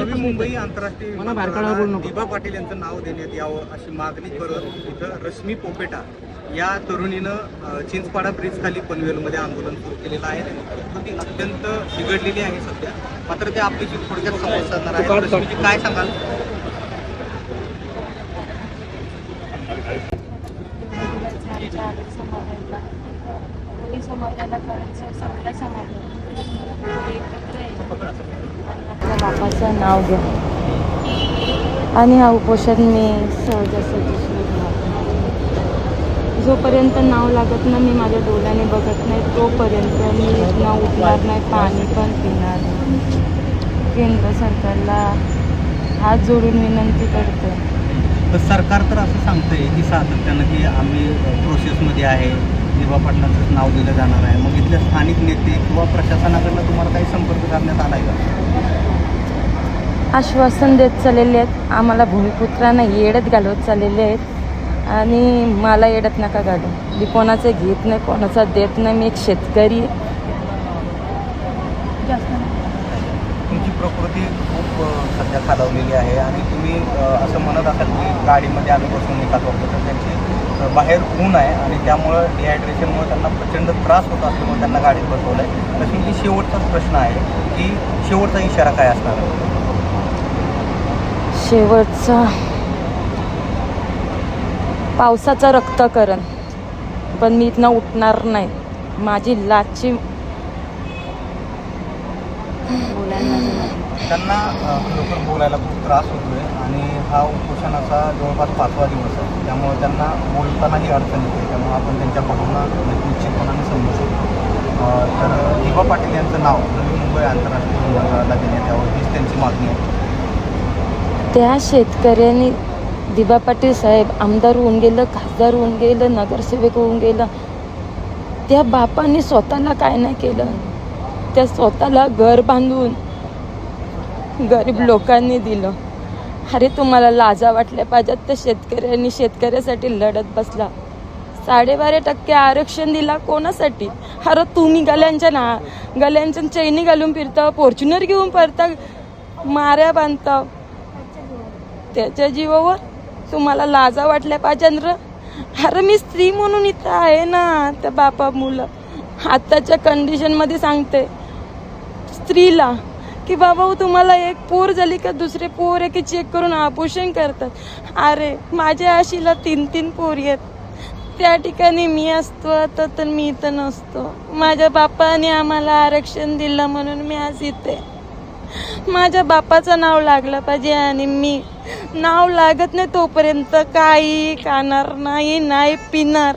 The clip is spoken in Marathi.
नवी मुंबई आंतरराष्ट्रीय विमानतळाला दिबा पाटील यांचं नाव देण्यात यावं अशी मागणी करत इथं रश्मी पोपेटा या तरुणीनं चिंचपाडा ब्रिज खाली पनवेलमध्ये आंदोलन सुरू केलेलं आहे. परिस्थिती अत्यंत बिघडलेली आहे सध्या, मात्र ते आपल्याशी थोडक्यात संवाद साधणार आहे. रश्मीजी, काय सांगाल? आपल्या बापाचं नाव घ्या आणि हा उपोषण मी सहजासहजी जोपर्यंत नाव लागत ना मी माझ्या डोळ्याने बघत नाही तोपर्यंत मी नाव उठणार नाही, पाणी पण पिणार नाही. केंद्र सरकारला हात जोडून विनंती करते. तर सरकार तर असं सांगतंय की सातत्यानं की आम्ही प्रोसेसमध्ये आहे, दिबा पाटलांचं नाव दिलं जाणार आहे. मग इथल्या स्थानिक नेते किंवा प्रशासनाकडनं तुम्हाला काही संपर्क करण्यात आला आहे का? आश्वासन देत चाललेले आहेत, आम्हाला भूमिपुत्रांना येड्यात घालवत चाललेले आहेत आणि मला येड्यात नका घालू. मी कोणाचं घेत नाही, कोणाचा देत नाही. मी एक शेतकरी. तुमची प्रकृती खूप सध्या खालावलेली आहे आणि तुम्ही असं म्हणत असाल की गाडीमध्ये आम्ही बसून निघत होतो, तर त्यांची बाहेर ऊन आहे आणि त्यामुळं डिहायड्रेशनमुळे त्यांना प्रचंड त्रास होत असल्यामुळे त्यांना गाडीत बसवलं आहे. तशी ही शेवटचाच प्रश्न आहे की शेवटचा इशारा काय असणार? शेवटचा पावसाचं रक्तकरण, पण मी इथनं उठणार नाही. माझी लाची त्यांना खरोखर बोलायला खूप त्रास होतोय आणि हा उपोषणाचा जवळपास 5वा दिवस आहे, त्यामुळे त्यांना बोलतानाही अडचण येते. त्यामुळे आपण त्यांच्या भावना निश्चितपणाने समजू शकतो. तर दिबा पाटील यांचं नाव नवी मुंबई आंतरराष्ट्रीय विमानतळाला देण्यात यावं हीच त्यांची मागणी आहे. त्या शेतकऱ्यांनी दिबा पाटील साहेब आमदार होऊन गेलं, खासदार होऊन गेलं, नगरसेवक होऊन गेलं. त्या बापांनी स्वतःला काय नाही केलं. त्या स्वतःला घर बांधून गरीब लोकांनी दिलं. अरे तुम्हाला लाजा वाटल्या पाहिजेत. त्या शेतकऱ्यांनी शेतकऱ्यासाठी लढत बसला. 12.5% आरक्षण दिला कोणासाठी? अरे तुम्ही गल्यांच्या चैनी घालून फिरता, फॉर्च्युनर घेऊन फिरता, माऱ्या बांधता. त्याच्या जीवावर तुम्हाला लाजा वाटल्या पाहिजे. अरे मी स्त्री म्हणून इथं आहे ना. त्या बापा मुलं आत्ताच्या कंडिशनमध्ये सांगते स्त्रीला की बाबा तुम्हाला एक पोर झाली का दुसरे पोर आहे की चेक करून आपोषण करतात. अरे माझ्या आशीला 3 पोरी आहेत. त्या ठिकाणी मी असतो तर मी इथं नसतो. माझ्या बापाने आम्हाला आरक्षण दिलं म्हणून मी आज इथे. माझ्या बापाचं नाव लागलं पाहिजे आणि मी नाव लागत नाही तोपर्यंत काही खाणार नाही, नाही पिणार.